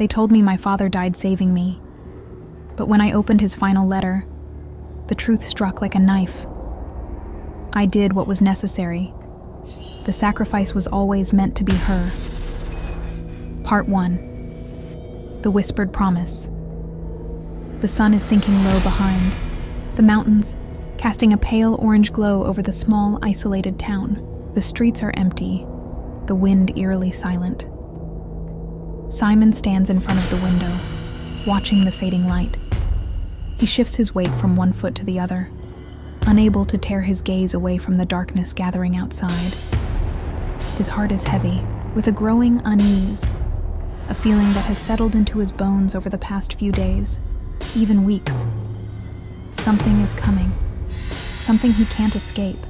They told me my father died saving me. But when I opened his final letter, the truth struck like a knife. I did what was necessary. The sacrifice was always meant to be her. Part 1. The Whispered Promise. The sun is sinking low behind the mountains, casting a pale orange glow over the small, isolated town. The streets are empty, the wind eerily silent. Simon stands in front of the window, watching the fading light. He shifts his weight from one foot to the other, unable to tear his gaze away from the darkness gathering outside. His heart is heavy, with a growing unease, a feeling that has settled into his bones over the past few days, even weeks. Something is coming, something he can't escape.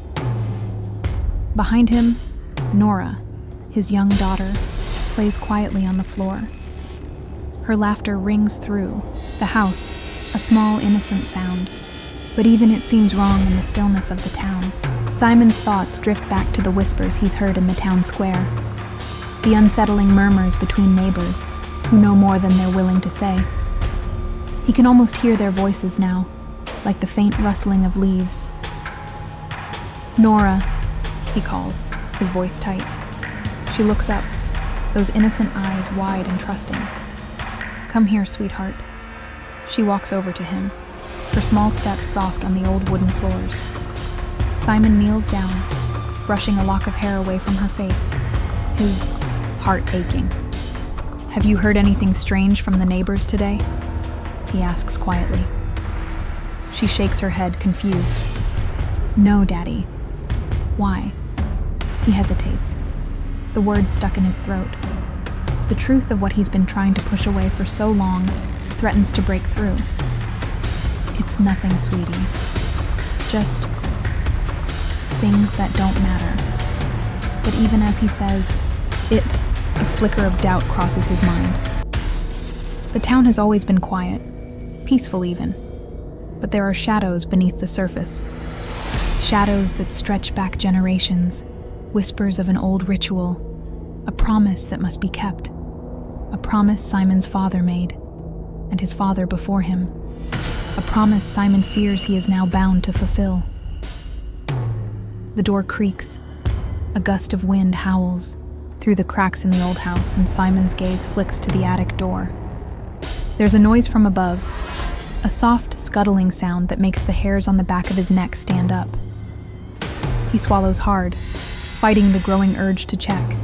Behind him, Nora, his young daughter, plays quietly on the floor. Her laughter rings through the house, a small, innocent sound, but even it seems wrong in the stillness of the town. Simon's thoughts drift back to the whispers he's heard in the town square, the unsettling murmurs between neighbors who know more than they're willing to say. He can almost hear their voices now, like the faint rustling of leaves. "Nora," he calls, his voice tight. She looks up, those innocent eyes wide and trusting. "Come here, sweetheart." She walks over to him, her small steps soft on the old wooden floors. Simon kneels down, brushing a lock of hair away from her face, his heart aching. "Have you heard anything strange from the neighbors today?" he asks quietly. She shakes her head, confused. "No, Daddy." "Why?" He hesitates, the words stuck in his throat. The truth of what he's been trying to push away for so long threatens to break through. "It's nothing, sweetie. Just things that don't matter." But even as he says it, a flicker of doubt crosses his mind. The town has always been quiet, peaceful even, but there are shadows beneath the surface. Shadows that stretch back generations, whispers of an old ritual, a promise that must be kept, a promise Simon's father made, and his father before him, a promise Simon fears he is now bound to fulfill. The door creaks, a gust of wind howls through the cracks in the old house, and Simon's gaze flicks to the attic door. There's a noise from above, a soft, scuttling sound that makes the hairs on the back of his neck stand up. He swallows hard, fighting the growing urge to check,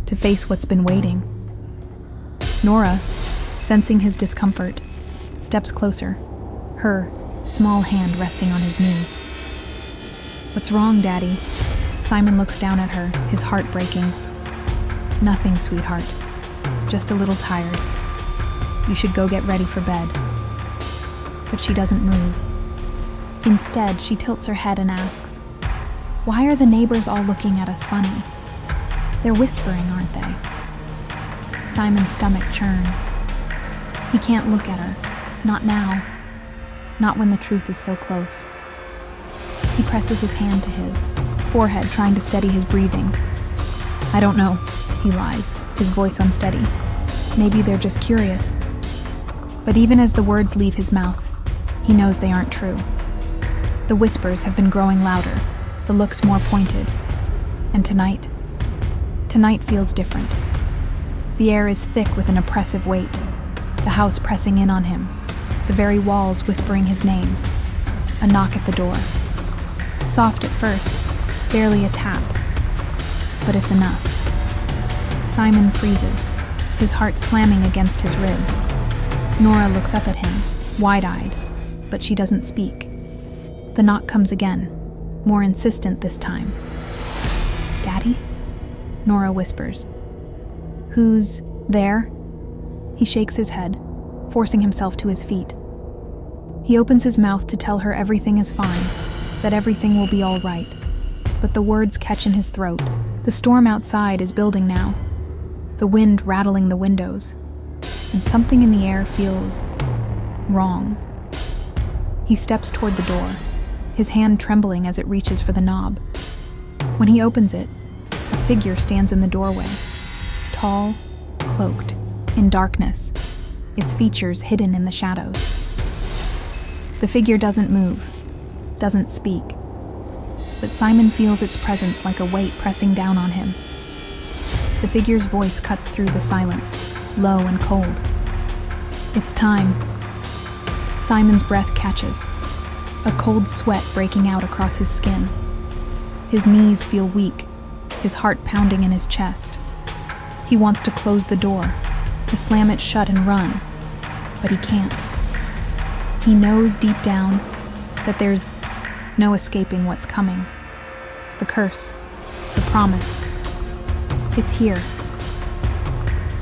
to face what's been waiting. Nora, sensing his discomfort, steps closer, her small hand resting on his knee. "What's wrong, Daddy?" Simon looks down at her, his heart breaking. "Nothing, sweetheart. Just a little tired. You should go get ready for bed." But she doesn't move. Instead, she tilts her head and asks, "Why are the neighbors all looking at us funny? They're whispering, aren't they?" Simon's stomach churns. He can't look at her. Not now. Not when the truth is so close. He presses his hand to his forehead, trying to steady his breathing. "I don't know," he lies, his voice unsteady. "Maybe they're just curious." But even as the words leave his mouth, he knows they aren't true. The whispers have been growing louder, the looks more pointed. And tonight feels different. The air is thick with an oppressive weight, the house pressing in on him, the very walls whispering his name. A knock at the door. Soft at first, barely a tap, but it's enough. Simon freezes, his heart slamming against his ribs. Nora looks up at him, wide-eyed, but she doesn't speak. The knock comes again, more insistent this time. "Daddy?" Nora whispers. "Who's there?" He shakes his head, forcing himself to his feet. He opens his mouth to tell her everything is fine, that everything will be all right, but the words catch in his throat. The storm outside is building now, the wind rattling the windows, and something in the air feels wrong. He steps toward the door, his hand trembling as it reaches for the knob. When he opens it, a figure stands in the doorway, tall, cloaked, in darkness, its features hidden in the shadows. The figure doesn't move, doesn't speak, but Simon feels its presence like a weight pressing down on him. The figure's voice cuts through the silence, low and cold. It's time. Simon's breath catches, a cold sweat breaking out across his skin. His knees feel weak, his heart pounding in his chest. He wants to close the door, to slam it shut and run, but he can't. He knows deep down that there's no escaping what's coming. The curse, the promise. It's here.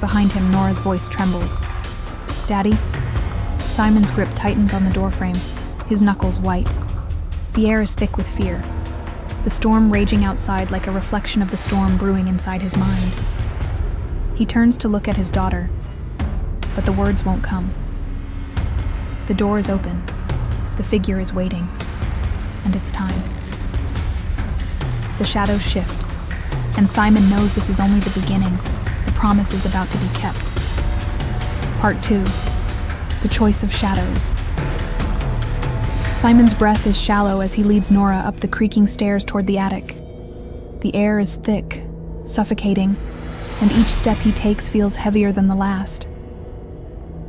Behind him, Nora's voice trembles. "Daddy?" Simon's grip tightens on the doorframe, his knuckles white. The air is thick with fear, the storm raging outside like a reflection of the storm brewing inside his mind. He turns to look at his daughter, but the words won't come. The door is open, the figure is waiting, and it's time. The shadows shift, and Simon knows this is only the beginning. The promise is about to be kept. Part 2. The choice of shadows. Simon's breath is shallow as he leads Nora up the creaking stairs toward the attic. The air is thick, suffocating, and each step he takes feels heavier than the last.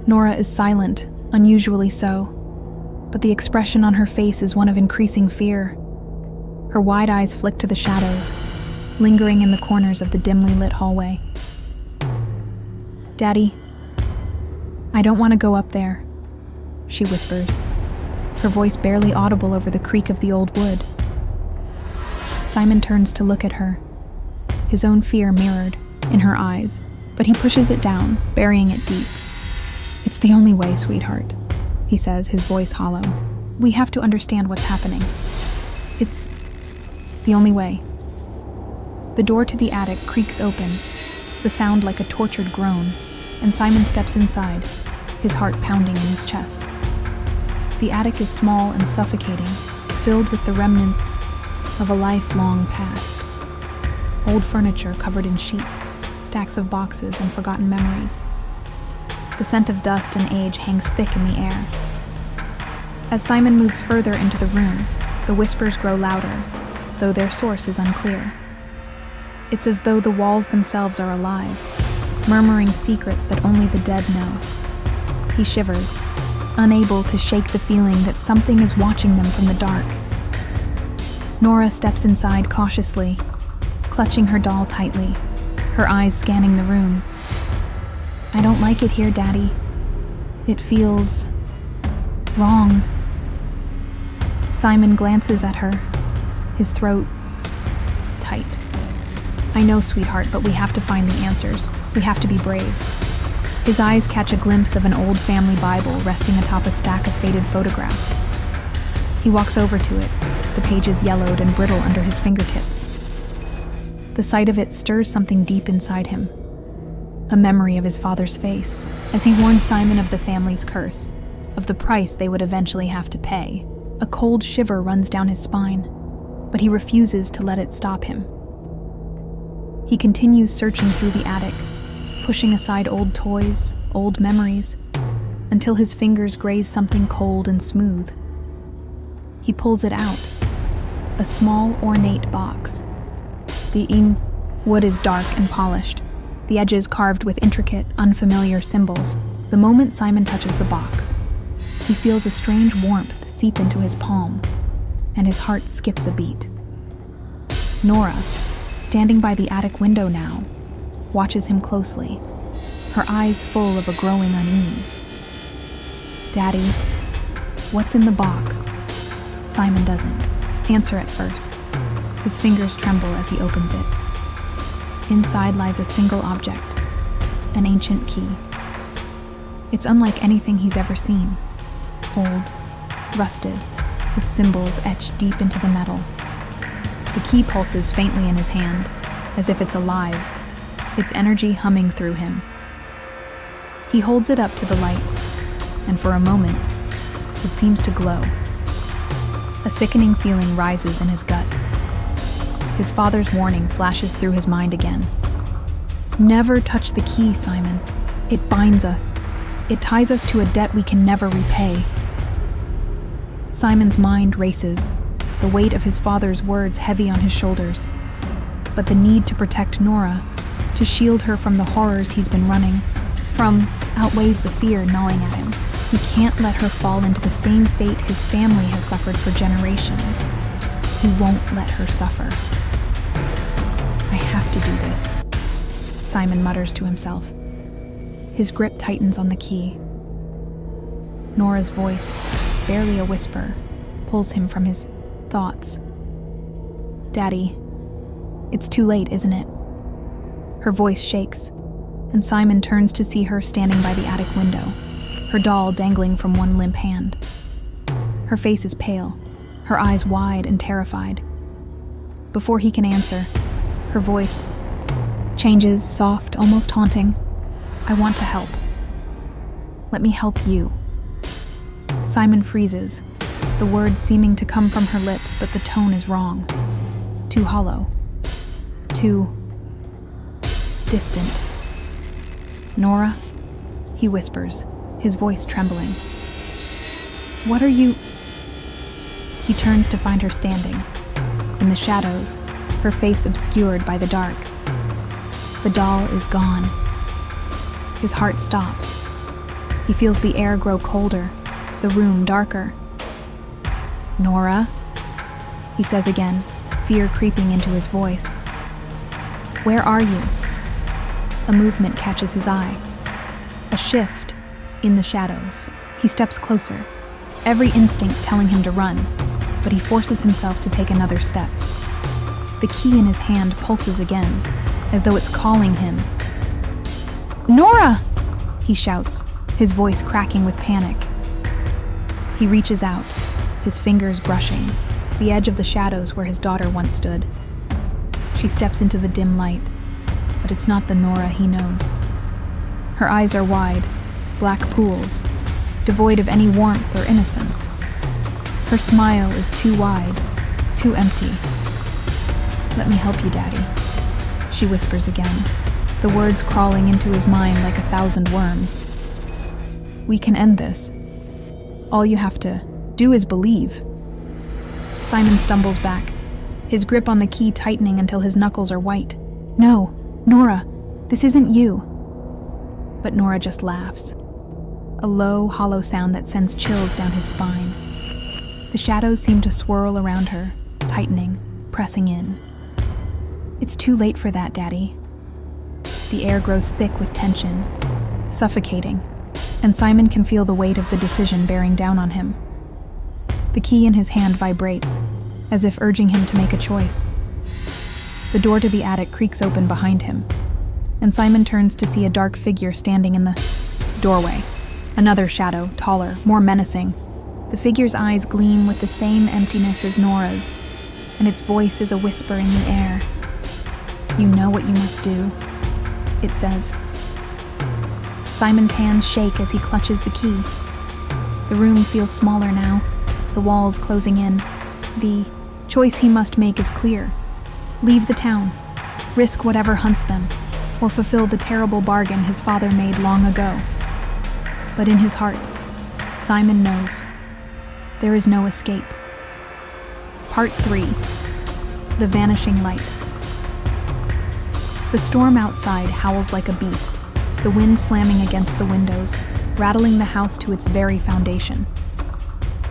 Nora is silent, unusually so, but the expression on her face is one of increasing fear. Her wide eyes flick to the shadows, lingering in the corners of the dimly lit hallway. "Daddy, I don't want to go up there," she whispers, her voice barely audible over the creak of the old wood. Simon turns to look at her, his own fear mirrored in her eyes, but he pushes it down, burying it deep. "It's the only way, sweetheart," he says, his voice hollow. "We have to understand what's happening. It's the only way." The door to the attic creaks open, the sound like a tortured groan, and Simon steps inside, his heart pounding in his chest. The attic is small and suffocating, filled with the remnants of a lifelong past. Old furniture covered in sheets, stacks of boxes, and forgotten memories. The scent of dust and age hangs thick in the air. As Simon moves further into the room, the whispers grow louder, though their source is unclear. It's as though the walls themselves are alive, murmuring secrets that only the dead know. He shivers, unable to shake the feeling that something is watching them from the dark. Nora steps inside cautiously, clutching her doll tightly, her eyes scanning the room. "I don't like it here, Daddy. It feels wrong." Simon glances at her, his throat tight. "I know, sweetheart, but we have to find the answers. We have to be brave." His eyes catch a glimpse of an old family Bible resting atop a stack of faded photographs. He walks over to it, the pages yellowed and brittle under his fingertips. The sight of it stirs something deep inside him, a memory of his father's face, as he warned Simon of the family's curse, of the price they would eventually have to pay. A cold shiver runs down his spine, but he refuses to let it stop him. He continues searching through the attic, pushing aside old toys, old memories, until his fingers graze something cold and smooth. He pulls it out, a small, ornate box. The wood is dark and polished, the edges carved with intricate, unfamiliar symbols. The moment Simon touches the box, he feels a strange warmth seep into his palm, and his heart skips a beat. Nora, standing by the attic window now, watches him closely, her eyes full of a growing unease. "Daddy, what's in the box?" Simon doesn't answer at first. His fingers tremble as he opens it. Inside lies a single object, an ancient key. It's unlike anything he's ever seen. Old, rusted, with symbols etched deep into the metal. The key pulses faintly in his hand, as if it's alive, its energy humming through him. He holds it up to the light, and for a moment, it seems to glow. A sickening feeling rises in his gut. His father's warning flashes through his mind again. "Never touch the key, Simon. It binds us. It ties us to a debt we can never repay. Simon's mind races, the weight of his father's words heavy on his shoulders. But the need to protect Nora, to shield her from the horrors he's been running from, outweighs the fear gnawing at him. He can't let her fall into the same fate his family has suffered for generations. He won't let her suffer. I have to do this, Simon mutters to himself. His grip tightens on the key. Nora's voice, barely a whisper, pulls him from his thoughts. Daddy, it's too late, isn't it? Her voice shakes, and Simon turns to see her standing by the attic window, her doll dangling from one limp hand. Her face is pale, her eyes wide and terrified. Before he can answer, her voice changes, soft, almost haunting. I want to help. Let me help you. Simon freezes, the words seeming to come from her lips, but the tone is wrong. Too hollow. Too distant. Nora, he whispers, his voice trembling. What are you? He turns to find her standing. In the shadows, her face obscured by the dark. The doll is gone. His heart stops. He feels the air grow colder, the room darker. Nora, he says again, fear creeping into his voice. Where are you? A movement catches his eye. A shift in the shadows. He steps closer, every instinct telling him to run, but he forces himself to take another step. The key in his hand pulses again, as though it's calling him. Nora! He shouts, his voice cracking with panic. He reaches out, his fingers brushing the edge of the shadows where his daughter once stood. She steps into the dim light, but it's not the Nora he knows. Her eyes are wide, black pools, devoid of any warmth or innocence. Her smile is too wide, too empty. Let me help you, Daddy, she whispers again, the words crawling into his mind like 1,000 worms. We can end this. All you have to do is believe. Simon stumbles back, his grip on the key tightening until his knuckles are white. No, Nora, this isn't you. But Nora just laughs. A low, hollow sound that sends chills down his spine. The shadows seem to swirl around her, tightening, pressing in. It's too late for that, Daddy. The air grows thick with tension, suffocating, and Simon can feel the weight of the decision bearing down on him. The key in his hand vibrates, as if urging him to make a choice. The door to the attic creaks open behind him, and Simon turns to see a dark figure standing in the doorway. Another shadow, taller, more menacing. The figure's eyes gleam with the same emptiness as Nora's, and its voice is a whisper in the air. You know what you must do, it says. Simon's hands shake as he clutches the key. The room feels smaller now, the walls closing in. The choice he must make is clear. Leave the town, risk whatever hunts them, or fulfill the terrible bargain his father made long ago. But in his heart, Simon knows there is no escape. Part 3. The Vanishing Light. The storm outside howls like a beast, the wind slamming against the windows, rattling the house to its very foundation.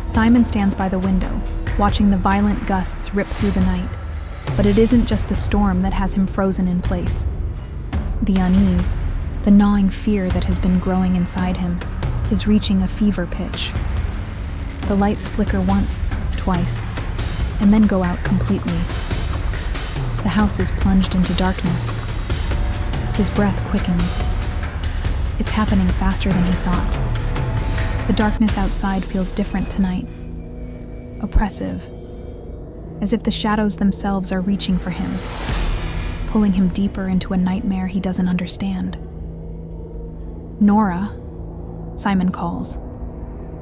Simon stands by the window, watching the violent gusts rip through the night. But it isn't just the storm that has him frozen in place. The unease, the gnawing fear that has been growing inside him, is reaching a fever pitch. The lights flicker once, twice, and then go out completely. The house is plunged into darkness. His breath quickens. It's happening faster than he thought. The darkness outside feels different tonight. Oppressive. As if the shadows themselves are reaching for him, pulling him deeper into a nightmare he doesn't understand. Nora, Simon calls,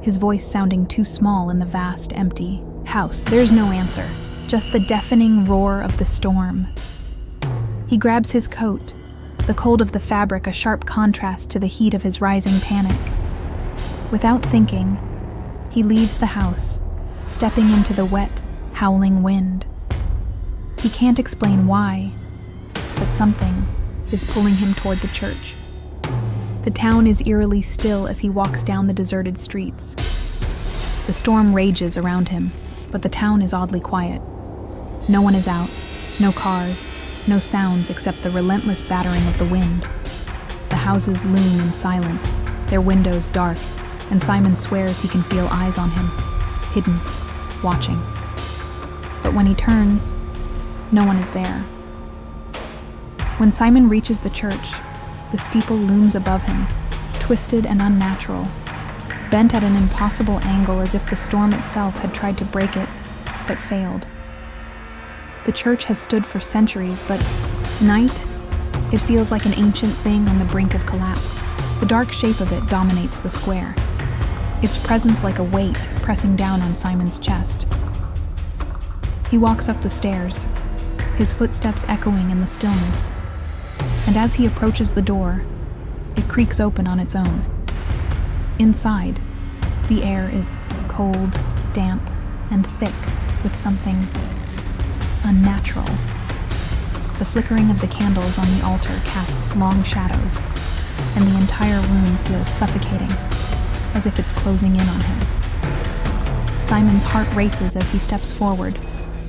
his voice sounding too small in the vast, empty house. There's no answer, just the deafening roar of the storm. He grabs his coat, the cold of the fabric a sharp contrast to the heat of his rising panic. Without thinking, he leaves the house, stepping into the wet, howling wind. He can't explain why, but something is pulling him toward the church. The town is eerily still as he walks down the deserted streets. The storm rages around him, but the town is oddly quiet. No one is out, no cars, no sounds except the relentless battering of the wind. The houses loom in silence, their windows dark, and Simon swears he can feel eyes on him, hidden, watching. But when he turns, no one is there. When Simon reaches the church, the steeple looms above him, twisted and unnatural, bent at an impossible angle as if the storm itself had tried to break it, but failed. The church has stood for centuries, but tonight, it feels like an ancient thing on the brink of collapse. The dark shape of it dominates the square, its presence like a weight pressing down on Simon's chest. He walks up the stairs, his footsteps echoing in the stillness, and as he approaches the door, it creaks open on its own. Inside, the air is cold, damp, and thick with something unnatural. The flickering of the candles on the altar casts long shadows, and the entire room feels suffocating, as if it's closing in on him. Simon's heart races as he steps forward,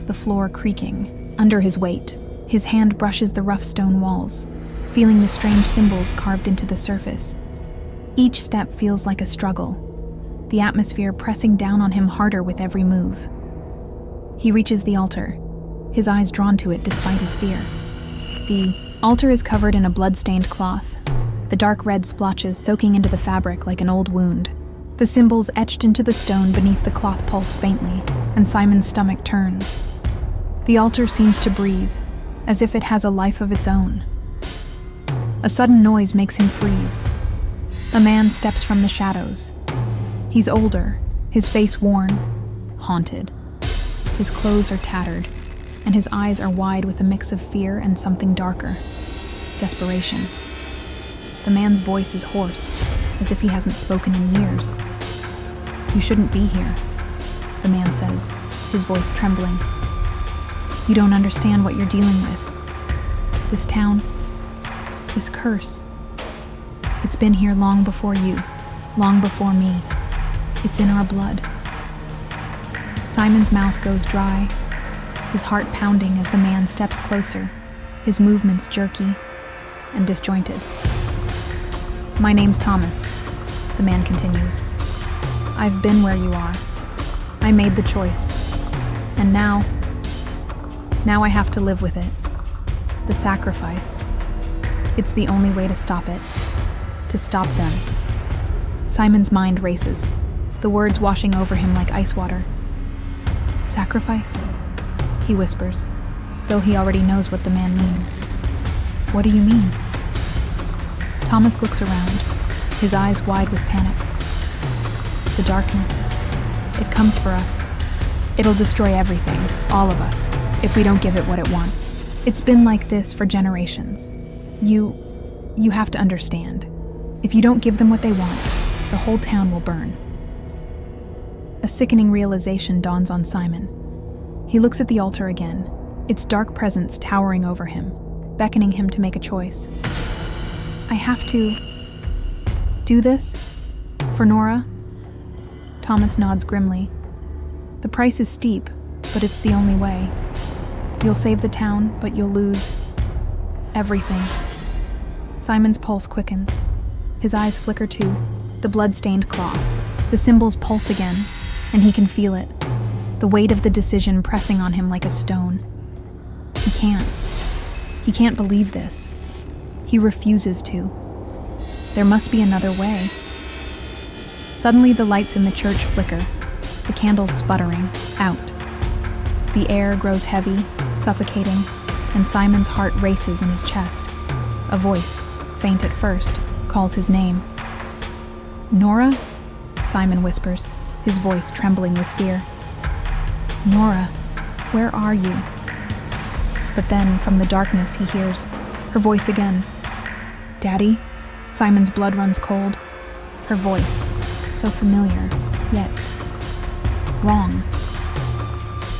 the floor creaking under his weight. His hand brushes the rough stone walls, feeling the strange symbols carved into the surface. Each step feels like a struggle, the atmosphere pressing down on him harder with every move. He reaches the altar, his eyes drawn to it despite his fear. The altar is covered in a blood-stained cloth, the dark red splotches soaking into the fabric like an old wound. The symbols etched into the stone beneath the cloth pulse faintly, and Simon's stomach turns. The altar seems to breathe, as if it has a life of its own. A sudden noise makes him freeze. A man steps from the shadows. He's older, his face worn, haunted. His clothes are tattered, and his eyes are wide with a mix of fear and something darker, desperation. The man's voice is hoarse, as if he hasn't spoken in years. "You shouldn't be here," the man says, his voice trembling. "You don't understand what you're dealing with. This town, this curse, it's been here long before you, long before me. It's in our blood." Simon's mouth goes dry, his heart pounding as the man steps closer, his movements jerky and disjointed. "My name's Thomas," the man continues. "I've been where you are. I made the choice. And now I have to live with it. The sacrifice. It's the only way to stop it. To stop them." Simon's mind races, the words washing over him like ice water. "Sacrifice?" he whispers, though he already knows what the man means. "What do you mean?" Thomas looks around, his eyes wide with panic. "The darkness. It comes for us. It'll destroy everything, all of us, if we don't give it what it wants. It's been like this for generations. You have to understand. If you don't give them what they want, the whole town will burn." A sickening realization dawns on Simon. He looks at the altar again, its dark presence towering over him, beckoning him to make a choice. "I have to do this? For Nora?" Thomas nods grimly. "The price is steep, but it's the only way. You'll save the town, but you'll lose everything." Simon's pulse quickens. His eyes flicker too, the blood-stained cloth. The symbols pulse again, and he can feel it, the weight of the decision pressing on him like a stone. He can't believe this. He refuses to. There must be another way. Suddenly the lights in the church flicker, the candles sputtering, out. The air grows heavy, suffocating, and Simon's heart races in his chest. A voice, faint at first, calls his name. "Nora?" Simon whispers, his voice trembling with fear. "Nora, where are you?" But then, from the darkness, he hears her voice again, "Daddy?" Simon's blood runs cold. Her voice, so familiar, yet wrong.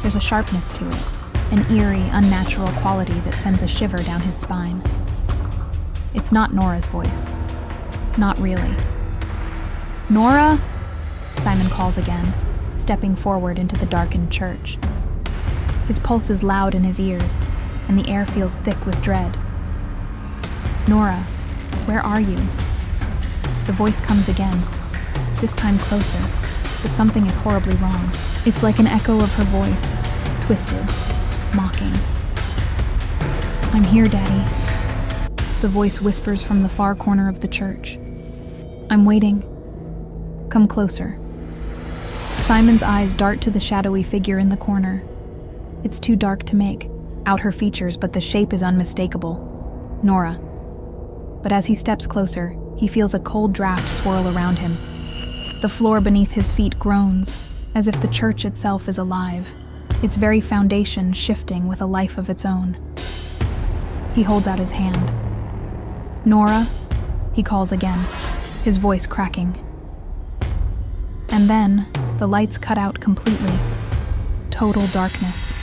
There's a sharpness to it, an eerie, unnatural quality that sends a shiver down his spine. It's not Nora's voice. Not really. "Nora?" Simon calls again, stepping forward into the darkened church. His pulse is loud in his ears, and the air feels thick with dread. "Nora, where are you?" The voice comes again, this time closer, but something is horribly wrong. It's like an echo of her voice, twisted, mocking. "I'm here, Daddy." The voice whispers from the far corner of the church. "I'm waiting. Come closer." Simon's eyes dart to the shadowy figure in the corner. It's too dark to make out her features, but the shape is unmistakable. Nora. But as he steps closer, he feels a cold draft swirl around him. The floor beneath his feet groans, as if the church itself is alive, its very foundation shifting with a life of its own. He holds out his hand. "Nora?" he calls again, his voice cracking. And then, the lights cut out completely. Total darkness.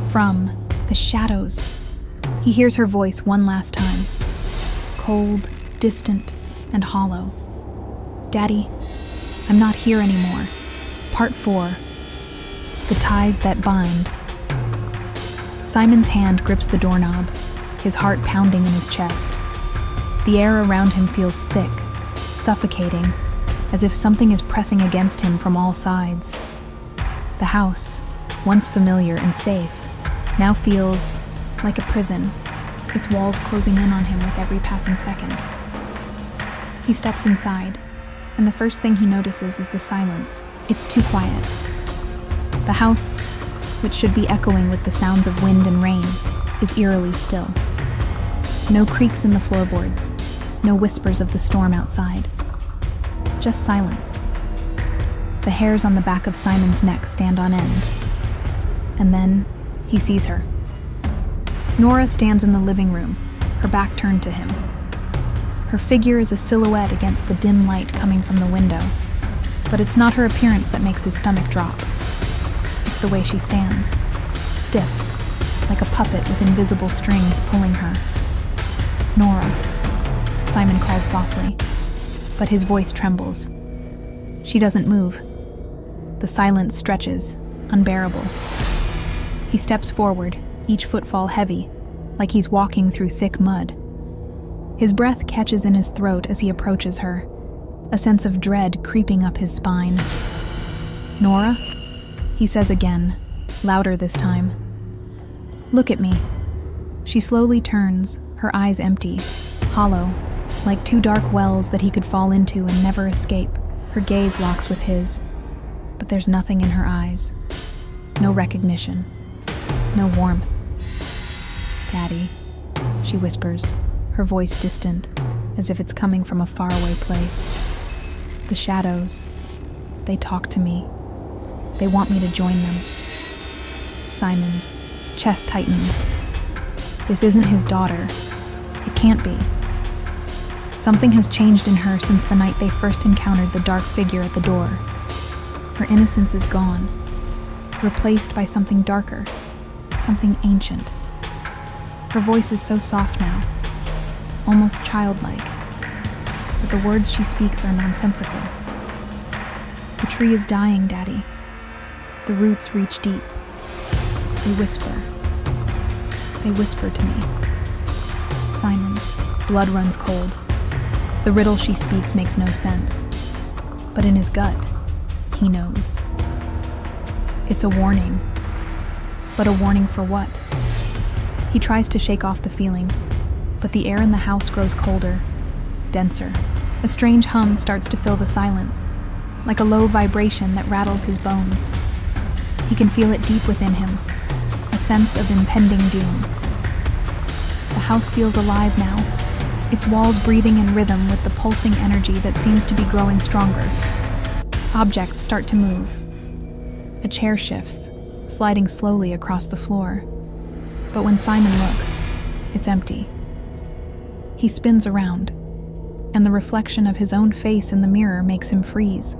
From the shadows, he hears her voice one last time. Cold, distant, and hollow. "Daddy, I'm not here anymore." Part 4. The Ties That Bind. Simon's hand grips the doorknob, his heart pounding in his chest. The air around him feels thick, suffocating, as if something is pressing against him from all sides. The house, once familiar and safe, now feels like a prison, its walls closing in on him with every passing second. He steps inside, and the first thing he notices is the silence. It's too quiet. The house, which should be echoing with the sounds of wind and rain, is eerily still. No creaks in the floorboards, no whispers of the storm outside. Just silence. The hairs on the back of Simon's neck stand on end. And then he sees her. Nora stands in the living room, her back turned to him. Her figure is a silhouette against the dim light coming from the window, but it's not her appearance that makes his stomach drop. It's the way she stands, stiff, like a puppet with invisible strings pulling her. "Nora," Simon calls softly, but his voice trembles. She doesn't move. The silence stretches, unbearable. He steps forward, each footfall heavy, like he's walking through thick mud. His breath catches in his throat as he approaches her, a sense of dread creeping up his spine. "Nora?" he says again, louder this time. "Look at me." She slowly turns, her eyes empty, hollow, like two dark wells that he could fall into and never escape. Her gaze locks with his, but there's nothing in her eyes. No recognition, no warmth. "Daddy," she whispers, her voice distant, as if it's coming from a faraway place. "The shadows, they talk to me. They want me to join them." Simon's chest tightens. This isn't his daughter. It can't be. Something has changed in her since the night they first encountered the dark figure at the door. Her innocence is gone, replaced by something darker, something ancient. Her voice is so soft now, almost childlike, but the words she speaks are nonsensical. "The tree is dying, Daddy. The roots reach deep. They whisper. They whisper to me." Simon's blood runs cold. The riddle she speaks makes no sense, but in his gut, he knows. It's a warning. But a warning for what? He tries to shake off the feeling, but the air in the house grows colder, denser. A strange hum starts to fill the silence, like a low vibration that rattles his bones. He can feel it deep within him, a sense of impending doom. The house feels alive now, its walls breathing in rhythm with the pulsing energy that seems to be growing stronger. Objects start to move. A chair shifts, sliding slowly across the floor. But when Simon looks, it's empty. He spins around, and the reflection of his own face in the mirror makes him freeze.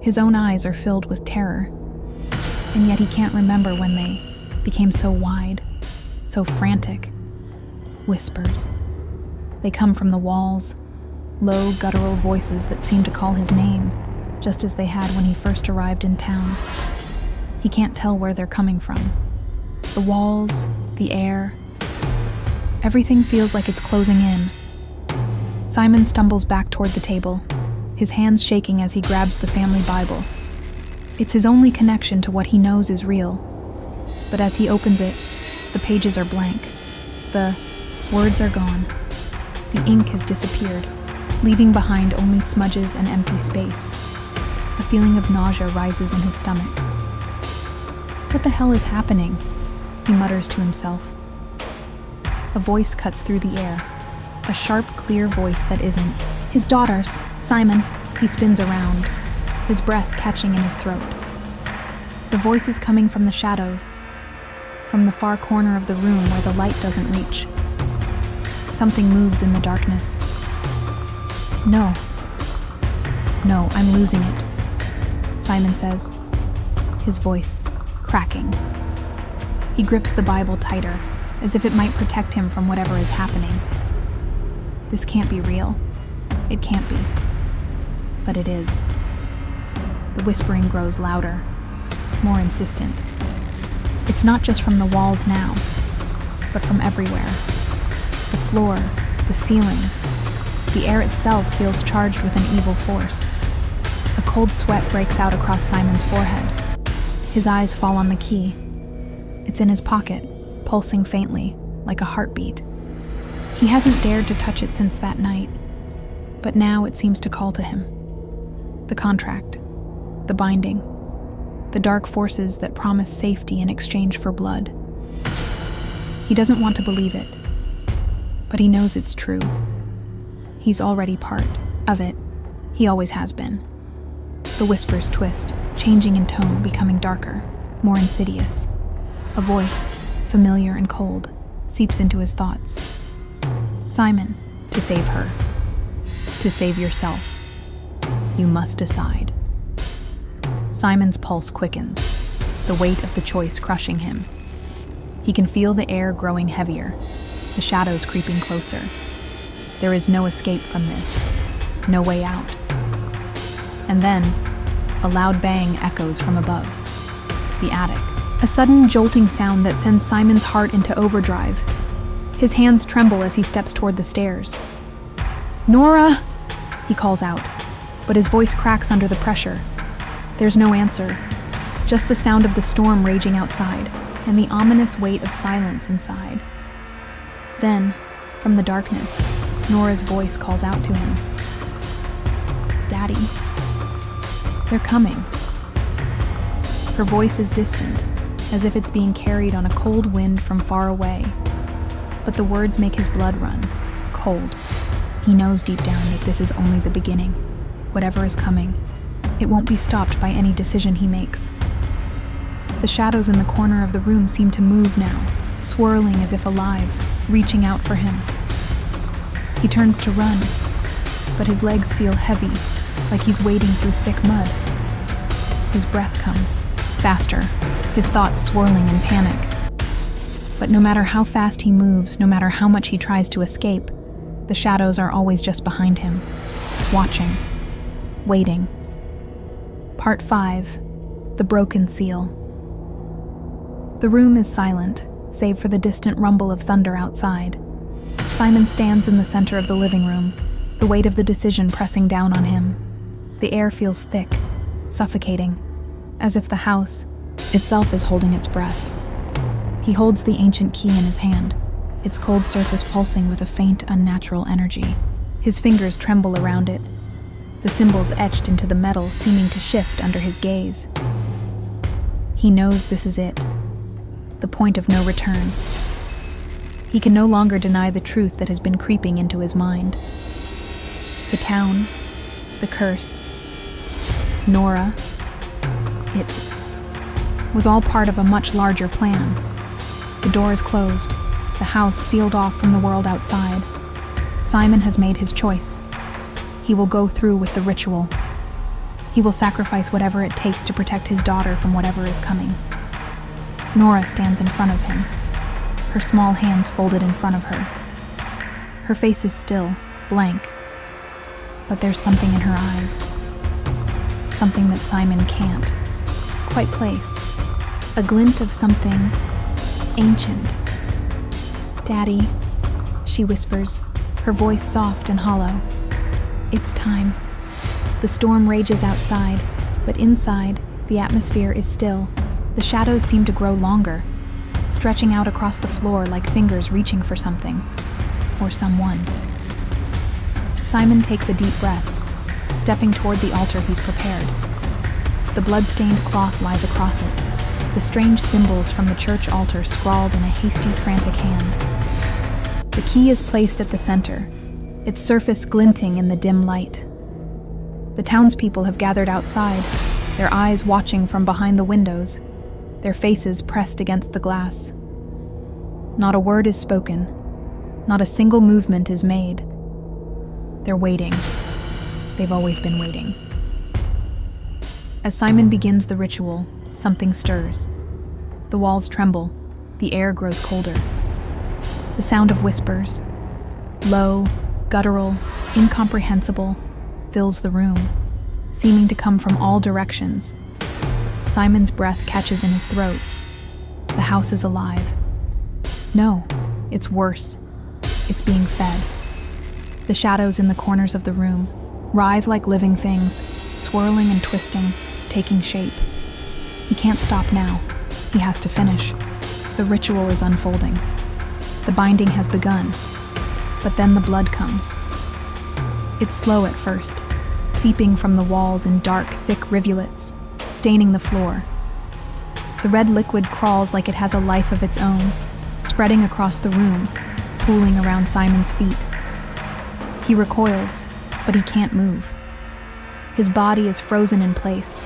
His own eyes are filled with terror, and yet he can't remember when they became so wide, so frantic. Whispers. They come from the walls, low, guttural voices that seem to call his name, just as they had when he first arrived in town. He can't tell where they're coming from. The walls, the air, everything feels like it's closing in. Simon stumbles back toward the table, his hands shaking as he grabs the family Bible. It's his only connection to what he knows is real. But as he opens it, the pages are blank. The words are gone. The ink has disappeared, leaving behind only smudges and empty space. A feeling of nausea rises in his stomach. What the hell is happening? He mutters to himself. A voice cuts through the air, a sharp, clear voice that isn't his daughter's. Simon. He spins around, his breath catching in his throat. The voice is coming from the shadows, from the far corner of the room where the light doesn't reach. Something moves in the darkness. No, I'm losing it, Simon says, his voice cracking. He grips the Bible tighter, as if it might protect him from whatever is happening. This can't be real. It can't be. But it is. The whispering grows louder, more insistent. It's not just from the walls now, but from everywhere. The floor, the ceiling, the air itself feels charged with an evil force. A cold sweat breaks out across Simon's forehead. His eyes fall on the key. It's in his pocket, pulsing faintly, like a heartbeat. He hasn't dared to touch it since that night, but now it seems to call to him. The contract, the binding, the dark forces that promise safety in exchange for blood. He doesn't want to believe it, but he knows it's true. He's already part of it. He always has been. The whispers twist, changing in tone, becoming darker, more insidious. A voice, familiar and cold, seeps into his thoughts. Simon, to save her, to save yourself, you must decide. Simon's pulse quickens, the weight of the choice crushing him. He can feel the air growing heavier, the shadows creeping closer. There is no escape from this, no way out. And then, a loud bang echoes from above, the attic. A sudden jolting sound that sends Simon's heart into overdrive. His hands tremble as he steps toward the stairs. "Nora!" he calls out, but his voice cracks under the pressure. There's no answer, just the sound of the storm raging outside and the ominous weight of silence inside. Then, from the darkness, Nora's voice calls out to him. "Daddy, they're coming." Her voice is distant, as if it's being carried on a cold wind from far away. But the words make his blood run, cold. He knows deep down that this is only the beginning. Whatever is coming, it won't be stopped by any decision he makes. The shadows in the corner of the room seem to move now, swirling as if alive, reaching out for him. He turns to run, but his legs feel heavy, like he's wading through thick mud. His breath comes, faster, his thoughts swirling in panic. But no matter how fast he moves, no matter how much he tries to escape, the shadows are always just behind him, watching, waiting. Part 5. The Broken Seal. The room is silent, save for the distant rumble of thunder outside. Simon stands in the center of the living room, the weight of the decision pressing down on him. The air feels thick, suffocating, as if the house itself is holding its breath. He holds the ancient key in his hand, its cold surface pulsing with a faint, unnatural energy. His fingers tremble around it, the symbols etched into the metal seeming to shift under his gaze. He knows this is it, the point of no return. He can no longer deny the truth that has been creeping into his mind. The town, the curse, Nora, it was all part of a much larger plan. The door is closed, the house sealed off from the world outside. Simon has made his choice. He will go through with the ritual. He will sacrifice whatever it takes to protect his daughter from whatever is coming. Nora stands in front of him, her small hands folded in front of her. Her face is still, blank, but there's something in her eyes. Something that Simon can't quite place. A glint of something ancient. "Daddy," she whispers, her voice soft and hollow. It's time. The storm rages outside, but inside, the atmosphere is still. The shadows seem to grow longer, stretching out across the floor like fingers reaching for something, or someone. Simon takes a deep breath, stepping toward the altar he's prepared. The blood-stained cloth lies across it, the strange symbols from the church altar scrawled in a hasty, frantic hand. The key is placed at the center, its surface glinting in the dim light. The townspeople have gathered outside, their eyes watching from behind the windows, their faces pressed against the glass. Not a word is spoken, not a single movement is made. They're waiting. They've always been waiting. As Simon begins the ritual, something stirs. The walls tremble, the air grows colder. The sound of whispers, low, guttural, incomprehensible, fills the room, seeming to come from all directions. Simon's breath catches in his throat. The house is alive. No, it's worse. It's being fed. The shadows in the corners of the room writhe like living things, swirling and twisting, taking shape. He can't stop now. He has to finish. The ritual is unfolding. The binding has begun. But then the blood comes. It's slow at first, seeping from the walls in dark, thick rivulets, staining the floor. The red liquid crawls like it has a life of its own, spreading across the room, pooling around Simon's feet. He recoils, but he can't move. His body is frozen in place,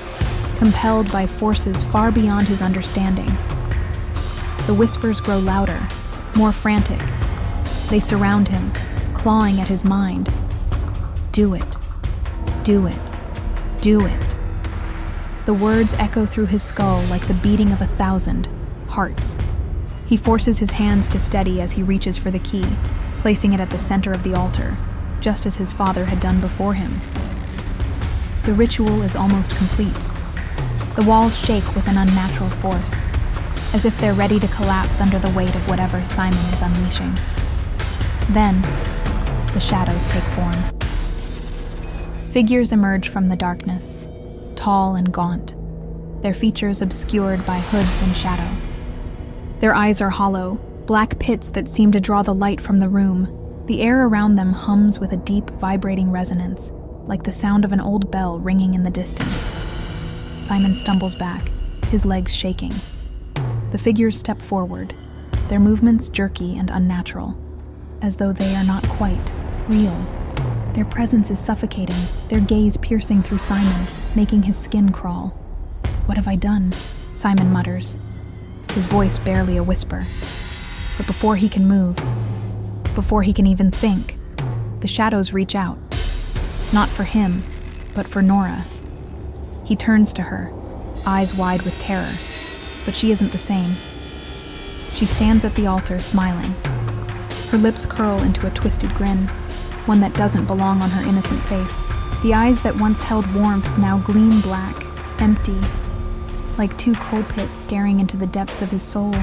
compelled by forces far beyond his understanding. The whispers grow louder, more frantic. They surround him, clawing at his mind. Do it. Do it. Do it. The words echo through his skull like the beating of 1,000 hearts. He forces his hands to steady as he reaches for the key, placing it at the center of the altar, just as his father had done before him. The ritual is almost complete. The walls shake with an unnatural force, as if they're ready to collapse under the weight of whatever Simon is unleashing. Then, the shadows take form. Figures emerge from the darkness, tall and gaunt, their features obscured by hoods and shadow. Their eyes are hollow, black pits that seem to draw the light from the room. The air around them hums with a deep, vibrating resonance, like the sound of an old bell ringing in the distance. Simon stumbles back, his legs shaking. The figures step forward, their movements jerky and unnatural, as though they are not quite real. Their presence is suffocating, their gaze piercing through Simon, making his skin crawl. "What have I done?" Simon mutters, his voice barely a whisper. But before he can move, before he can even think, the shadows reach out. Not for him, but for Nora. He turns to her, eyes wide with terror, but she isn't the same. She stands at the altar, smiling. Her lips curl into a twisted grin, one that doesn't belong on her innocent face. The eyes that once held warmth now gleam black, empty, like two coal pits staring into the depths of his soul.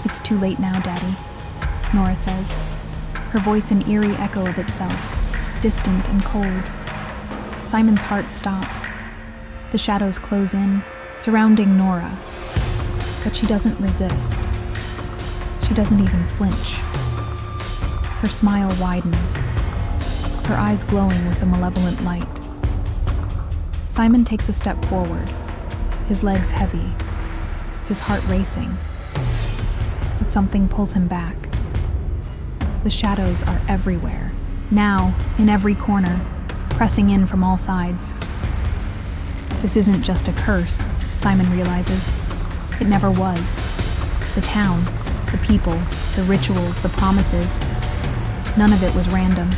"It's too late now, Daddy," Nora says, her voice an eerie echo of itself, distant and cold. Simon's heart stops. The shadows close in, surrounding Nora, but she doesn't resist. She doesn't even flinch. Her smile widens, her eyes glowing with a malevolent light. Simon takes a step forward, his legs heavy, his heart racing. But something pulls him back. The shadows are everywhere, now in every corner, pressing in from all sides. This isn't just a curse, Simon realizes. It never was. The town, The people, the rituals, the promises. None of it was random.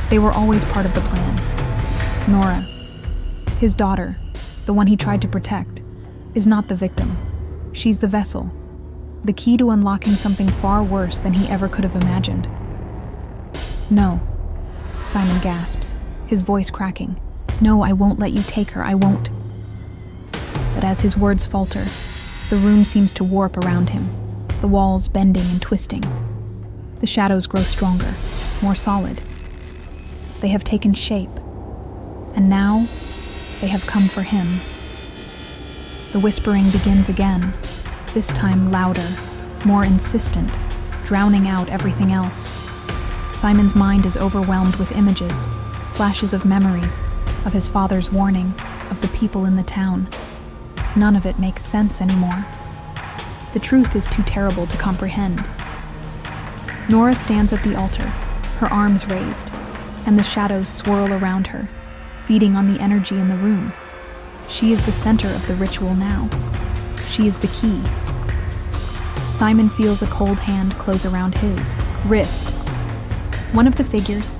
They were always part of the plan. Nora, his daughter, the one he tried to protect, is not the victim. She's the vessel, the key to unlocking something far worse than he ever could have imagined. No, Simon gasps, his voice cracking. No, I won't let you take her, I won't. But as his words falter, the room seems to warp around him, the walls bending and twisting. The shadows grow stronger, more solid. They have taken shape, and now they have come for him. The whispering begins again, this time louder, more insistent, drowning out everything else. Simon's mind is overwhelmed with images, flashes of memories, of his father's warning, of the people in the town. None of it makes sense anymore. The truth is too terrible to comprehend. Nora stands at the altar, her arms raised, and the shadows swirl around her, feeding on the energy in the room. She is the center of the ritual now. She is the key. Simon feels a cold hand close around his wrist. One of the figures,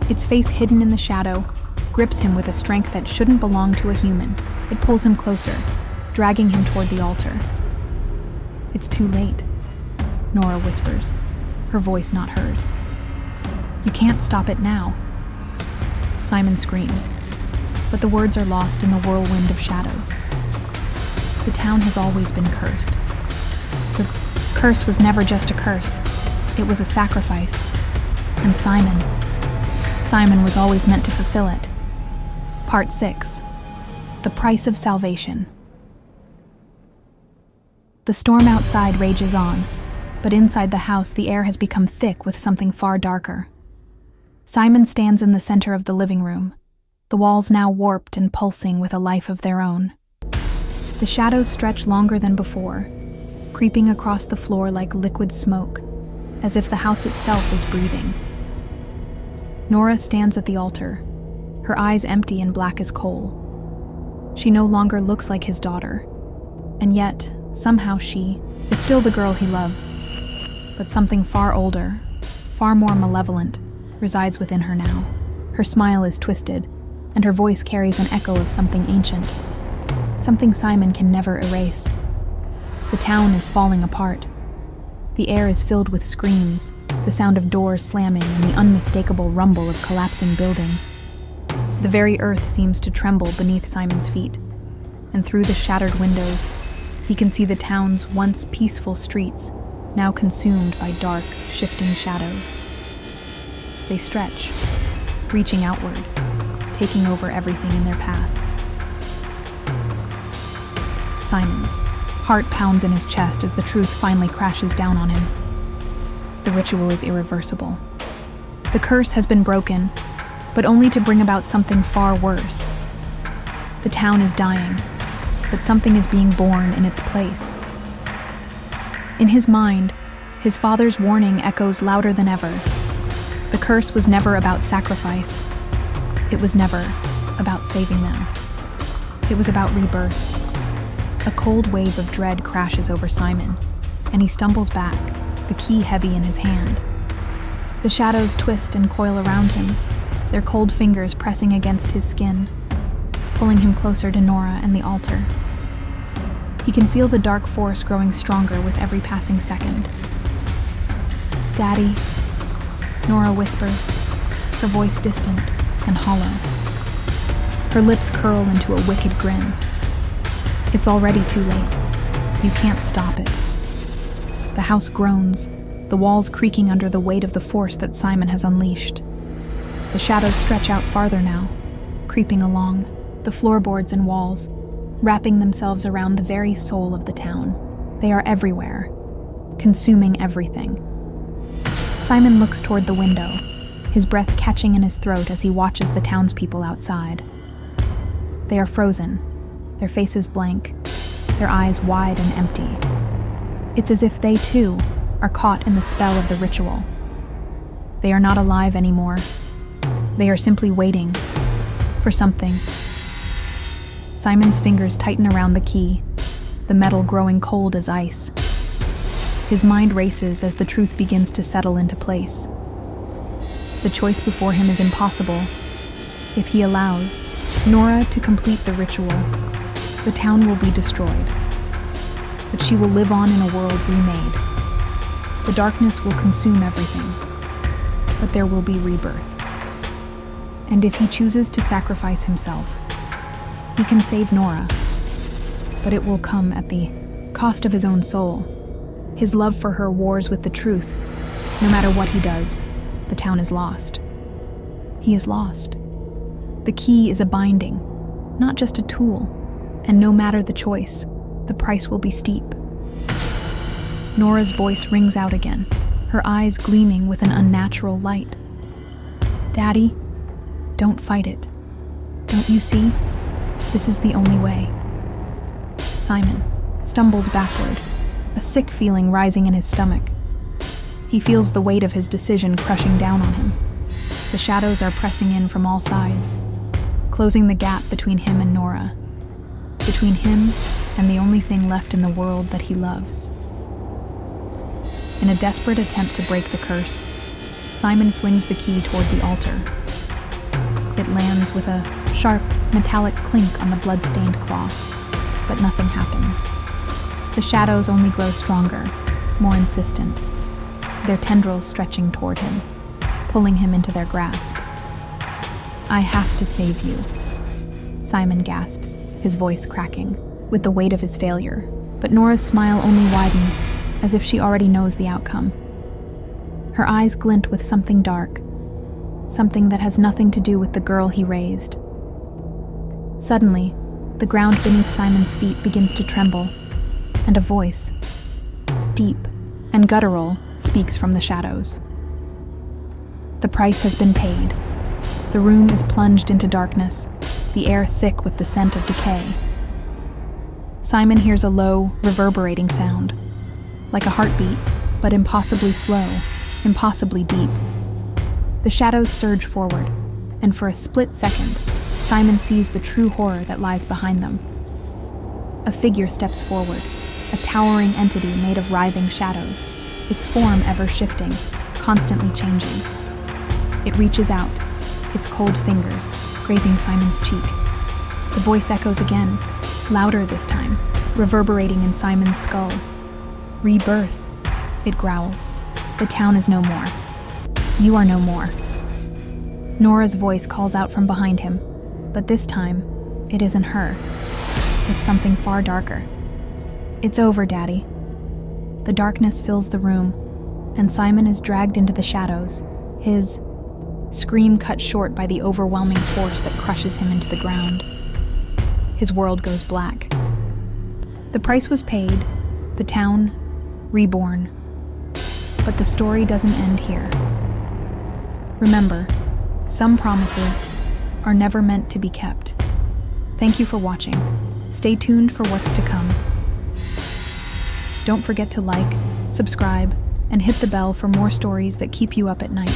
its face hidden in the shadow, grips him with a strength that shouldn't belong to a human. It pulls him closer, dragging him toward the altar. It's too late, Nora whispers, her voice not hers. You can't stop it now. Simon screams, but the words are lost in the whirlwind of shadows. The town has always been cursed. The curse was never just a curse. It was a sacrifice. And Simon was always meant to fulfill it. Part 6. The Price of Salvation. The storm outside rages on, but inside the house the air has become thick with something far darker. Simon stands in the center of the living room, the walls now warped and pulsing with a life of their own. The shadows stretch longer than before, creeping across the floor like liquid smoke, as if the house itself is breathing. Nora stands at the altar, her eyes empty and black as coal. She no longer looks like his daughter, and yet, somehow she is still the girl he loves. But something far older, far more malevolent, resides within her now. Her smile is twisted, and her voice carries an echo of something ancient, something Simon can never erase. The town is falling apart. The air is filled with screams, the sound of doors slamming and the unmistakable rumble of collapsing buildings. The very earth seems to tremble beneath Simon's feet, and through the shattered windows, he can see the town's once peaceful streets now consumed by dark, shifting shadows. They stretch, reaching outward, taking over everything in their path. Simon's heart pounds in his chest as the truth finally crashes down on him. The ritual is irreversible. The curse has been broken, but only to bring about something far worse. The town is dying, but something is being born in its place. In his mind, his father's warning echoes louder than ever. The curse was never about sacrifice. It was never about saving them. It was about rebirth. A cold wave of dread crashes over Simon, and he stumbles back, the key heavy in his hand. The shadows twist and coil around him, their cold fingers pressing against his skin, pulling him closer to Nora and the altar. He can feel the dark force growing stronger with every passing second. "Daddy," Nora whispers, her voice distant and hollow. Her lips curl into a wicked grin. It's already too late. You can't stop it. The house groans, the walls creaking under the weight of the force that Simon has unleashed. The shadows stretch out farther now, creeping along, the floorboards and walls, wrapping themselves around the very soul of the town. They are everywhere, consuming everything. Simon looks toward the window, his breath catching in his throat as he watches the townspeople outside. They are frozen, their faces blank, their eyes wide and empty. It's as if they, too, are caught in the spell of the ritual. They are not alive anymore. They are simply waiting for something. Simon's fingers tighten around the key, the metal growing cold as ice. His mind races as the truth begins to settle into place. The choice before him is impossible. If he allows Nora to complete the ritual, the town will be destroyed. But she will live on in a world remade. The darkness will consume everything, but there will be rebirth. And if he chooses to sacrifice himself, he can save Nora, but it will come at the cost of his own soul. His love for her wars with the truth. No matter what he does, the town is lost. He is lost. The key is a binding, not just a tool, and no matter the choice, the price will be steep. Nora's voice rings out again, her eyes gleaming with an unnatural light. Daddy, don't fight it. Don't you see? This is the only way. Simon stumbles backward, a sick feeling rising in his stomach. He feels the weight of his decision crushing down on him. The shadows are pressing in from all sides, closing the gap between him and Nora, between him and the only thing left in the world that he loves. In a desperate attempt to break the curse, Simon flings the key toward the altar. It lands with a sharp, metallic clink on the blood-stained cloth, but nothing happens. The shadows only grow stronger, more insistent, their tendrils stretching toward him, pulling him into their grasp. I have to save you, Simon gasps, his voice cracking, with the weight of his failure, but Nora's smile only widens, as if she already knows the outcome. Her eyes glint with something dark, something that has nothing to do with the girl he raised. Suddenly, the ground beneath Simon's feet begins to tremble, and a voice, deep and guttural, speaks from the shadows. The price has been paid. The room is plunged into darkness, the air thick with the scent of decay. Simon hears a low, reverberating sound, like a heartbeat, but impossibly slow, impossibly deep. The shadows surge forward, and for a split second, Simon sees the true horror that lies behind them. A figure steps forward, a towering entity made of writhing shadows, its form ever shifting, constantly changing. It reaches out, its cold fingers grazing Simon's cheek. The voice echoes again, louder this time, reverberating in Simon's skull. Rebirth, it growls. The town is no more. You are no more. Nora's voice calls out from behind him, but this time, it isn't her. It's something far darker. It's over, Daddy. The darkness fills the room, and Simon is dragged into the shadows, his scream cut short by the overwhelming force that crushes him into the ground. His world goes black. The price was paid, the town reborn. But the story doesn't end here. Remember, some promises are never meant to be kept. Thank you for watching. Stay tuned for what's to come. Don't forget to like, subscribe, and hit the bell for more stories that keep you up at night.